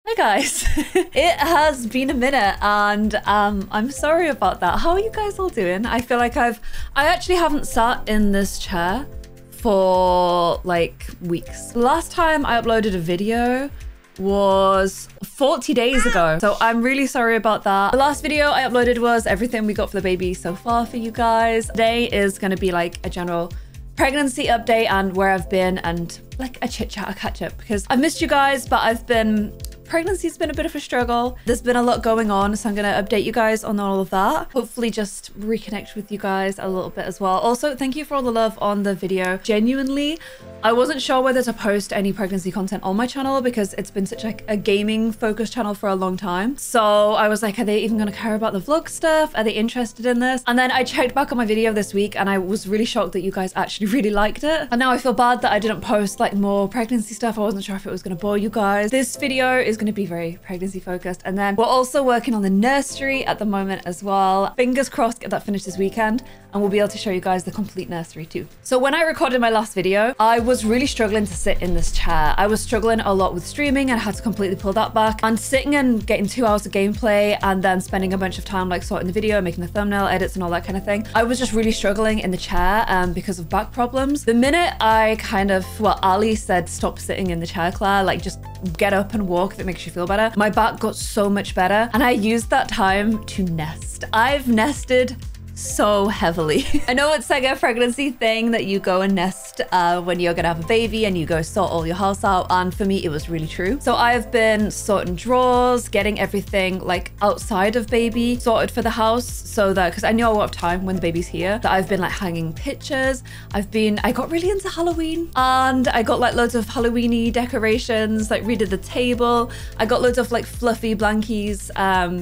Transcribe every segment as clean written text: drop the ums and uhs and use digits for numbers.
Hey guys, it has been a minute and I'm sorry about that. How are you guys all doing? I feel like I actually haven't sat in this chair for like weeks. The last time I uploaded a video was 40 days ago. So I'm really sorry about that. The last video I uploaded was everything we got for the baby so far for you guys. Today is going to be like a general pregnancy update and where I've been and like a chit chat, a catch up, because I've missed you guys, but pregnancy's been a bit of a struggle. There's been a lot going on, so I'm gonna update you guys on all of that. Hopefully just reconnect with you guys a little bit as well. Also, thank you for all the love on the video. Genuinely, I wasn't sure whether to post any pregnancy content on my channel because it's been such like a gaming focused channel for a long time. So I was like, are they even gonna care about the vlog stuff? Are they interested in this? And then I checked back on my video this week and I was really shocked that you guys actually really liked it. And now I feel bad that I didn't post like more pregnancy stuff. I wasn't sure if it was gonna bore you guys. This video is going to be very pregnancy focused, and then we're also working on the nursery at the moment as well. Fingers crossed get that finished this weekend and we'll be able to show you guys the complete nursery too. So when I recorded my last video, I was really struggling to sit in this chair. I was struggling a lot with streaming and had to completely pull that back, and sitting and getting 2 hours of gameplay and then spending a bunch of time like sorting the video, making the thumbnail edits and all that kind of thing. I was just really struggling in the chair because of back problems. The minute I Ali said stop sitting in the chair, Claire, like just get up and walk if it makes you feel better, my back got so much better and I used that time to nest. I've nested so heavily. I know it's like a pregnancy thing that you go and nest when you're gonna have a baby and you go sort all your house out, and for me it was really true. So I've been sorting drawers, getting everything like outside of baby sorted for the house, so that because I know I won't have time when the baby's here, that I've been like hanging pictures. I got really into Halloween and I got like loads of Halloweeny decorations, like redid the table. I got loads of like fluffy blankies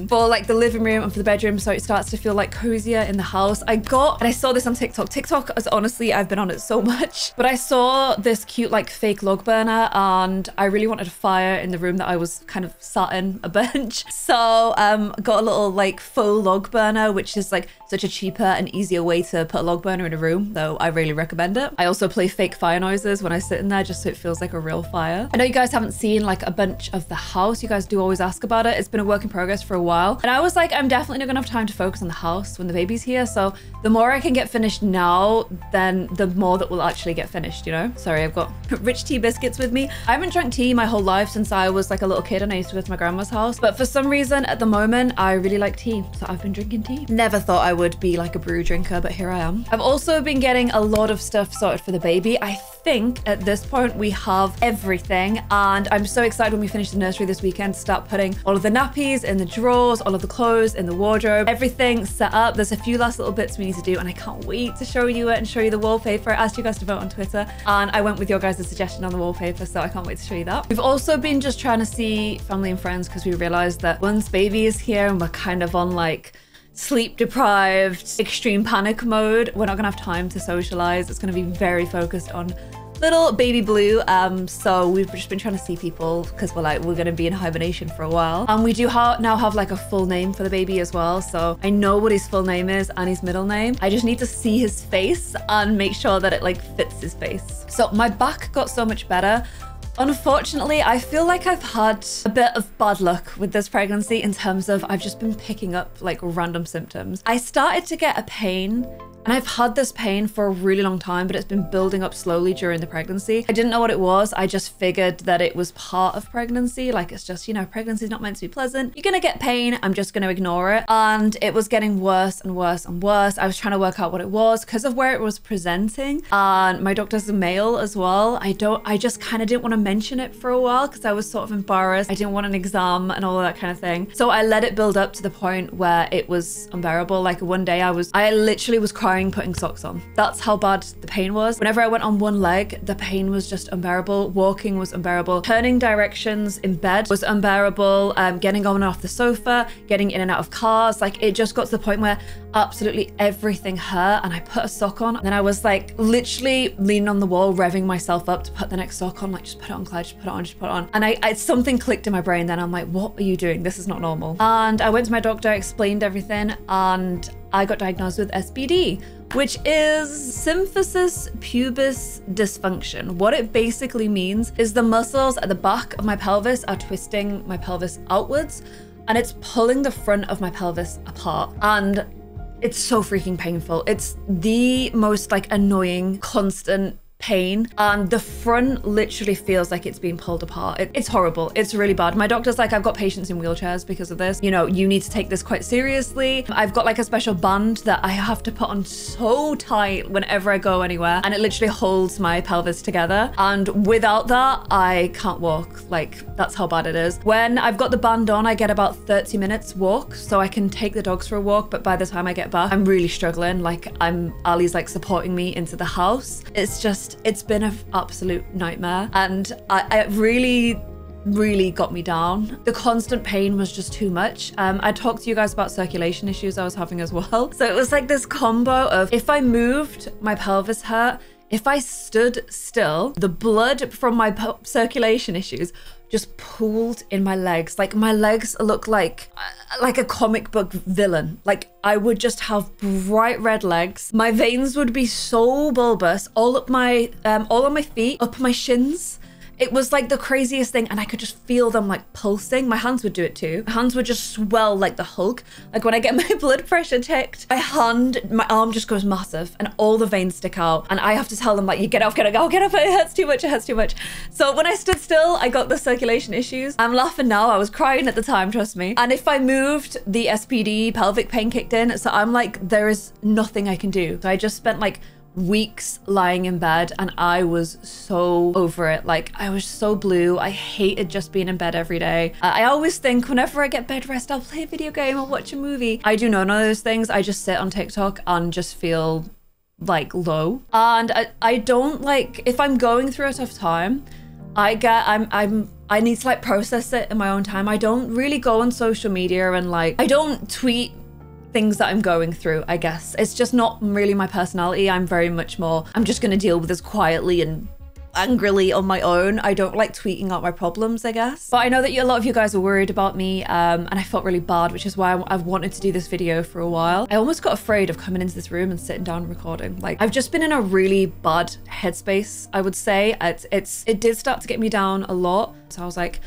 for like the living room and for the bedroom, so it starts to feel like cozier in the house. And I saw this on TikTok. TikTok is honestly, I've been on it so much, but I saw this cute like fake log burner and I really wanted a fire in the room that I was kind of sat in a bunch. So got a little like faux log burner, which is like such a cheaper and easier way to put a log burner in a room, though I really recommend it. I also play fake fire noises when I sit in there just so it feels like a real fire. I know you guys haven't seen like a bunch of the house. You guys do always ask about it. It's been a work in progress for a while. And I was like, I'm definitely not gonna have time to focus on the house when the baby's here. So the more I can get finished now, then the more that will actually get finished, you know? Sorry, I've got rich tea biscuits with me. I haven't drunk tea my whole life since I was like a little kid and I used to go to my grandma's house. But for some reason at the moment, I really like tea. So I've been drinking tea. Never thought I would be like a brew drinker, but here I am. I've also been getting a lot of stuff sorted for the baby. I think at this point we have everything. And I'm so excited when we finish the nursery this weekend to start putting all of the nappies in the drawers, all of the clothes in the wardrobe, everything set up. There's a few last little bits we need to do and I can't wait to show you it and show you the wallpaper. I asked you guys to vote on Twitter and I went with your guys' suggestion on the wallpaper, so I can't wait to show you that. We've also been just trying to see family and friends because we realized that once baby is here and we're kind of on like sleep deprived, extreme panic mode, we're not gonna have time to socialize. It's gonna be very focused on little baby blue. So we've just been trying to see people because we're gonna be in hibernation for a while, and we do now have like a full name for the baby as well. So I know what his full name is and his middle name. I just need to see his face and make sure that it like fits his face. So my back got so much better. Unfortunately, I feel like I've had a bit of bad luck with this pregnancy in terms of I've just been picking up like random symptoms. I started to get a pain, and I've had this pain for a really long time, but it's been building up slowly during the pregnancy. I didn't know what it was. I just figured that it was part of pregnancy. Like it's just, you know, pregnancy's not meant to be pleasant. You're gonna get pain. I'm just gonna ignore it. And it was getting worse and worse and worse. I was trying to work out what it was because of where it was presenting. And my doctor's a male as well. I just kind of didn't want to mention it for a while because I was sort of embarrassed. I didn't want an exam and all of that kind of thing. So I let it build up to the point where it was unbearable. Like one day I literally was crying putting socks on. That's how bad the pain was. Whenever I went on one leg, the pain was just unbearable. Walking was unbearable. Turning directions in bed was unbearable. Getting on and off the sofa, getting in and out of cars. Like it just got to the point where absolutely everything hurt, and I put a sock on and then I was like literally leaning on the wall, revving myself up to put the next sock on, like just put it on, Claire, just put it on, just put it on. And something clicked in my brain then. I'm like, what are you doing? This is not normal. And I went to my doctor, explained everything, and I got diagnosed with SPD, which is symphysis pubis dysfunction. What it basically means is the muscles at the back of my pelvis are twisting my pelvis outwards, and it's pulling the front of my pelvis apart. And it's so freaking painful. It's the most like annoying, constant pain, and the front literally feels like it's being pulled apart. It's horrible. It's really bad. My doctor's like, I've got patients in wheelchairs because of this. You know, you need to take this quite seriously. I've got like a special band that I have to put on so tight whenever I go anywhere, and it literally holds my pelvis together. And without that, I can't walk. Like, that's how bad it is. When I've got the band on, I get about 30 minutes walk, so I can take the dogs for a walk. But by the time I get back, I'm really struggling. Like, Ali's like supporting me into the house. It's been an absolute nightmare, and it really got me down. The constant pain was just too much. I talked to you guys about circulation issues I was having as well. So it was like this combo of, if I moved, my pelvis hurt. If I stood still, the blood from my circulation issues just pooled in my legs. Like, my legs look like a comic book villain. Like, I would just have bright red legs. My veins would be so bulbous all on my feet, up my shins. It was like the craziest thing, and I could just feel them like pulsing. My hands would do it too. My hands would just swell like the Hulk. Like, when I get my blood pressure checked, my arm just goes massive and all the veins stick out. And I have to tell them, like, you get off, get off, it hurts too much, it hurts too much. So when I stood still, I got the circulation issues. I'm laughing now, I was crying at the time, trust me. And if I moved, the SPD pelvic pain kicked in. So I'm like, there is nothing I can do. So I just spent like weeks lying in bed, and I was so over it. Like, I was so blue. I hated just being in bed every day. I always think whenever I get bed rest, I'll play a video game or watch a movie. I do none of those things. I just sit on TikTok and just feel like low. And I don't like, if I'm going through a tough time, I need to like process it in my own time. I don't really go on social media and like, I don't tweet things that I'm going through, I guess. It's just not really my personality. I'm very much more, I'm just gonna deal with this quietly and angrily on my own. I don't like tweeting out my problems, I guess. But I know that a lot of you guys are worried about me, and I felt really bad, which is why I've wanted to do this video for a while. I almost got afraid of coming into this room and sitting down and recording. Like, I've just been in a really bad headspace, I would say. It did start to get me down a lot. So I was like,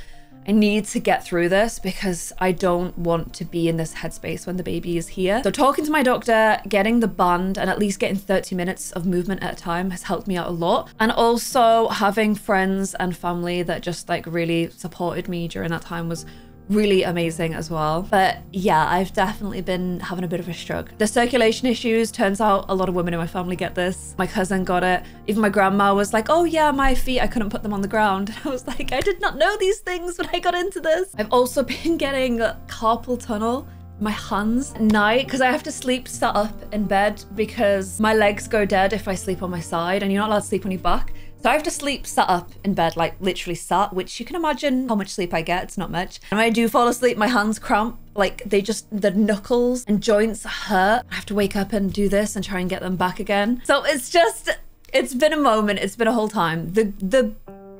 I need to get through this because I don't want to be in this headspace when the baby is here. So talking to my doctor, getting the band, and at least getting 30 minutes of movement at a time has helped me out a lot. And also having friends and family that just like really supported me during that time was really amazing as well. But yeah, I've definitely been having a bit of a struggle. The circulation issues, turns out a lot of women in my family get this. My cousin got it. Even my grandma was like, oh yeah, my feet, I couldn't put them on the ground. And I was like, I did not know these things when I got into this. I've also been getting carpal tunnel in my hands at night because I have to sleep sat up in bed because my legs go dead if I sleep on my side, and you're not allowed to sleep on your back. So I have to sleep sat up in bed, like literally sat, which you can imagine how much sleep I get. It's not much. And when I do fall asleep, my hands cramp. Like, the knuckles and joints hurt. I have to wake up and do this and try and get them back again. So it's been a moment. It's been a whole time. The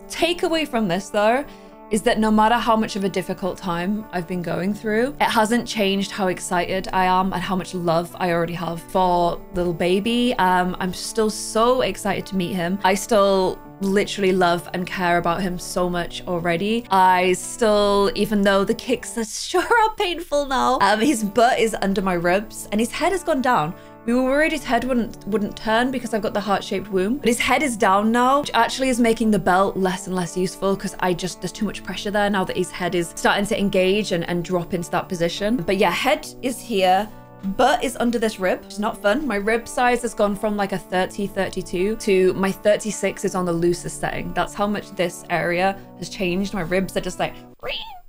takeaway from this though is that no matter how much of a difficult time I've been going through, it hasn't changed how excited I am and how much love I already have for little baby. I'm still so excited to meet him. I still literally love and care about him so much already. I still, even though the kicks are sure are painful now, his butt is under my ribs and his head has gone down. We were worried his head wouldn't turn because I've got the heart-shaped womb, but his head is down now, which actually is making the belt less and less useful because there's too much pressure there now that his head is starting to engage and drop into that position. But yeah, head is here. Butt is under this rib. It's not fun. My rib size has gone from like a 30, 32 to my 36 is on the loosest setting. That's how much this area has changed. My ribs are just like,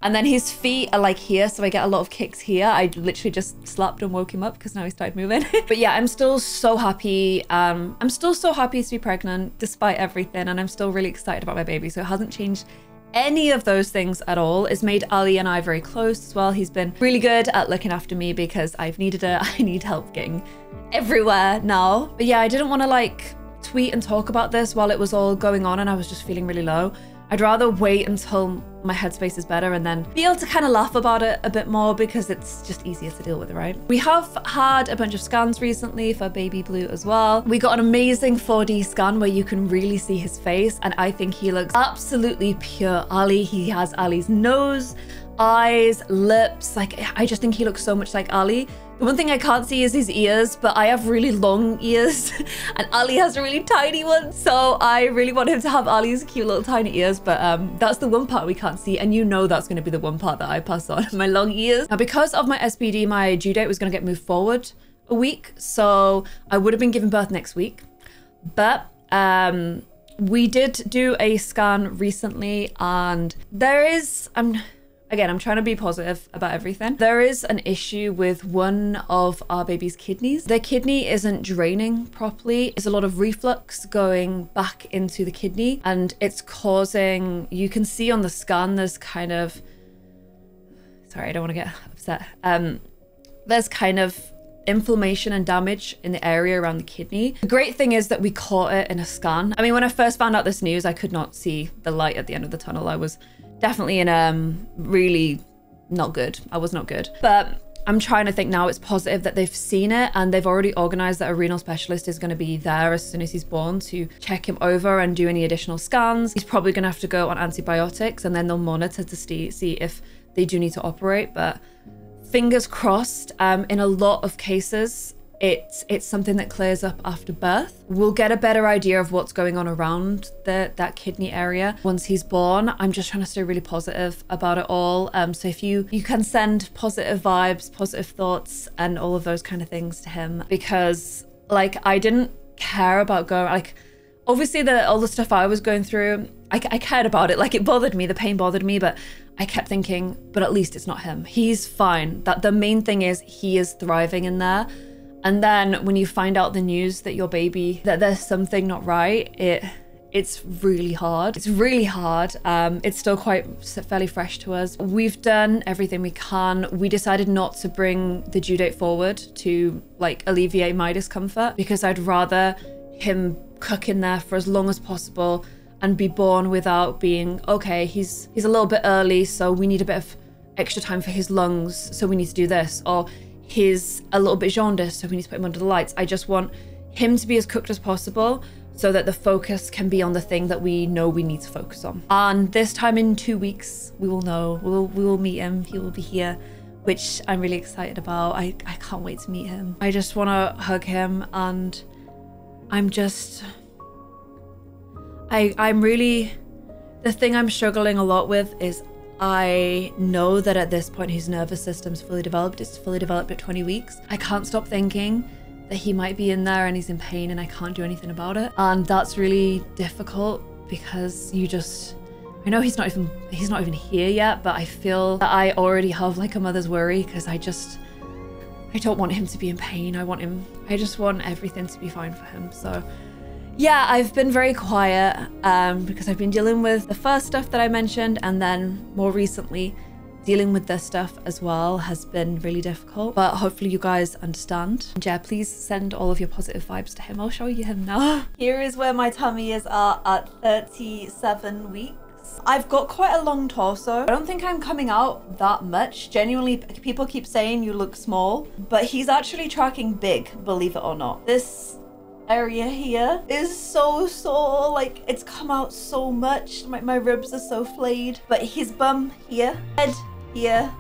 and then his feet are like here, so I get a lot of kicks here. I literally just slapped and woke him up because now he started moving. But yeah, I'm still so happy. I'm still so happy to be pregnant despite everything, and I'm still really excited about my baby. So it hasn't changed any of those things at all. It's made Ali and I very close as well. He's been really good at looking after me because I've needed it. I need help getting everywhere now. But yeah, I didn't want to like tweet and talk about this while it was all going on and I was just feeling really low. I'd rather wait until my headspace is better and then be able to kind of laugh about it a bit more because it's just easier to deal with, right? We have had a bunch of scans recently for baby Blue as well. We got an amazing 4D scan where you can really see his face, and I think he looks absolutely pure Ali. He has Ali's nose, eyes, lips. Like, I just think he looks so much like Ali. The one thing I can't see is his ears, but I have really long ears and Ali has really tiny ones. So I really want him to have Ali's cute little tiny ears, but that's the one part we can't see. And you know that's gonna be the one part that I pass on, my long ears. Now, because of my SBD, my due date was gonna get moved forward a week. So I would have been giving birth next week, but we did do a scan recently and there is, Again, I'm trying to be positive about everything. There is an issue with one of our baby's kidneys. Their kidney isn't draining properly. There's a lot of reflux going back into the kidney and it's causing, you can see on the scan, there's kind of, sorry, I don't want to get upset. There's kind of inflammation and damage in the area around the kidney. The great thing is that we caught it in a scan. I mean, when I first found out this news, I could not see the light at the end of the tunnel. I was definitely in really not good. I was not good. But I'm trying to think now it's positive that they've seen it and they've already organized that a renal specialist is going to be there as soon as he's born to check him over and do any additional scans. He's probably going to have to go on antibiotics and then they'll monitor to see if they do need to operate. But fingers crossed, in a lot of cases, it's something that clears up after birth. We'll get a better idea of what's going on around that kidney area once he's born. I'm just trying to stay really positive about it all. So if you can send positive vibes, positive thoughts, and all of those kind of things to him, because like I didn't care about going, like obviously all the stuff I was going through, I cared about it. Like it bothered me, the pain bothered me, but I kept thinking, but at least it's not him. He's fine. That the main thing is he is thriving in there. And then when you find out the news that your baby, that there's something not right, it's really hard. It's really hard. It's still quite fairly fresh to us. We've done everything we can. We decided not to bring the due date forward to like alleviate my discomfort because I'd rather him cook in there for as long as possible and be born without being, okay, he's a little bit early, so we need a bit of extra time for his lungs, so we need to do this. Or he's a little bit jaundiced, so we need to put him under the lights. I just want him to be as cooked as possible so that the focus can be on the thing that we know we need to focus on. And this time in 2 weeks, we will know. We will meet him. He will be here, which I'm really excited about. I can't wait to meet him. I just want to hug him, and I'm really, the thing I'm struggling a lot with is I know that at this point his nervous system's fully developed. It's fully developed at 20 weeks. I can't stop thinking that he might be in there and he's in pain and I can't do anything about it. And that's really difficult because I know he's not even here yet, but I feel that I already have like a mother's worry because I don't want him to be in pain. I just want everything to be fine for him. So yeah, I've been very quiet because I've been dealing with the first stuff that I mentioned, and then more recently dealing with this stuff as well has been really difficult, but hopefully you guys understand. And yeah, please send all of your positive vibes to him. I'll show you him now. Here is where my tummy is at 37 weeks. I've got quite a long torso. I don't think I'm coming out that much. Genuinely, people keep saying you look small, but he's actually tracking big, believe it or not. This area here is so sore, like it's come out so much. My ribs are so flayed, but his bum here, head here,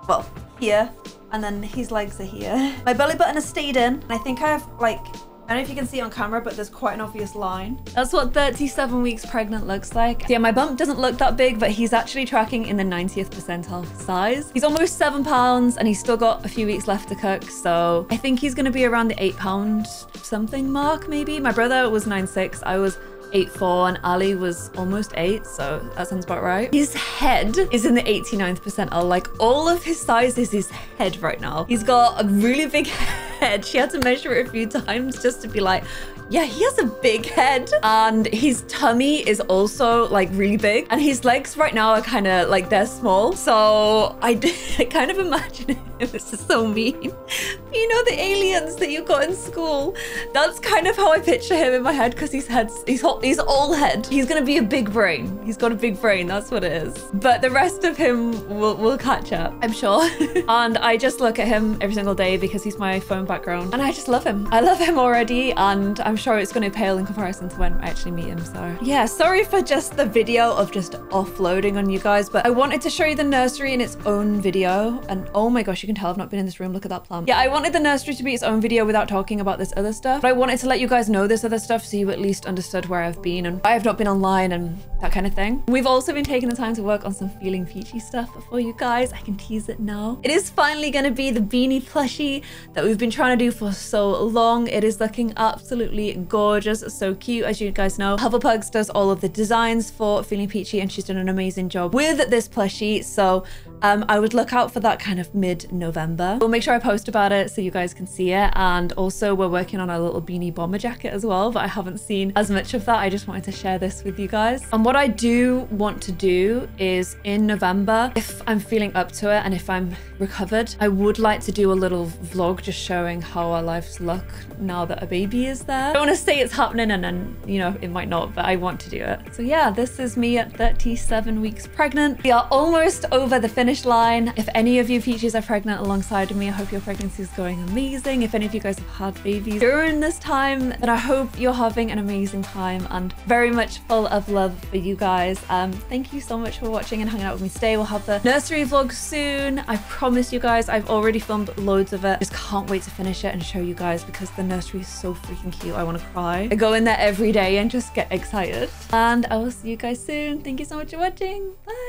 well here, and then his legs are here. My belly button has stayed in, and I think I have like, I don't know if you can see on camera, but there's quite an obvious line. That's what 37 weeks pregnant looks like. So yeah, my bump doesn't look that big, but he's actually tracking in the 90th percentile size. He's almost 7 pounds and he's still got a few weeks left to cook. So I think he's gonna be around the 8 pound something mark, maybe. My brother was 9'6", I was 8'4", and Ali was almost 8, so that sounds about right. His head is in the 89th percentile. Like all of his size is his head right now. He's got a really big head. She had to measure it a few times just to be like, Yeah, he has a big head and his tummy is also like really big and his legs right now are kind of like they're small. So I kind of imagine him. This is so mean. You know the aliens that you got in school? That's kind of how I picture him in my head because he's all head. He's gonna be a big brain. He's got a big brain, that's what it is. But the rest of him will catch up, I'm sure. And I just look at him every single day because he's my phone background and I just love him. I love him already and I'm sure it's gonna pale in comparison to when I actually meet him. So yeah, sorry for just the video of just offloading on you guys, but I wanted to show you the nursery in its own video. And oh my gosh, you can tell I've not been in this room. Look at that plant. Yeah, I wanted the nursery to be its own video without talking about this other stuff, but I wanted to let you guys know this other stuff so you at least understood where I've been and why I've not been online and that kind of thing. We've also been taking the time to work on some Feeling Peachy stuff for you guys. I can tease it now. It is finally going to be the beanie plushie that we've been trying to do for so long. It is looking absolutely gorgeous, so cute. As you guys know, Hufflepugs does all of the designs for Feeling Peachy and she's done an amazing job with this plushie. So I would look out for that kind of mid-November. We'll make sure I post about it so you guys can see it. And also we're working on a little beanie bomber jacket as well, but I haven't seen as much of that. I just wanted to share this with you guys. And what I do want to do is in November, if I'm feeling up to it and if I'm recovered, I would like to do a little vlog just showing how our lives look now that a baby is there. I don't want to say it's happening and then, you know, it might not, but I want to do it. So yeah, this is me at 37 weeks pregnant. We are almost over the finish line. If any of you peaches are pregnant alongside of me, I hope your pregnancy is going amazing. If any of you guys have had babies during this time, then I hope you're having an amazing time and very much full of love for you guys. Thank you so much for watching and hanging out with me today. We'll have the nursery vlog soon. I promise you guys, I've already filmed loads of it. Just can't wait to finish it and show you guys because the nursery is so freaking cute. I want to cry. I go in there every day and just get excited. And I will see you guys soon. Thank you so much for watching. Bye.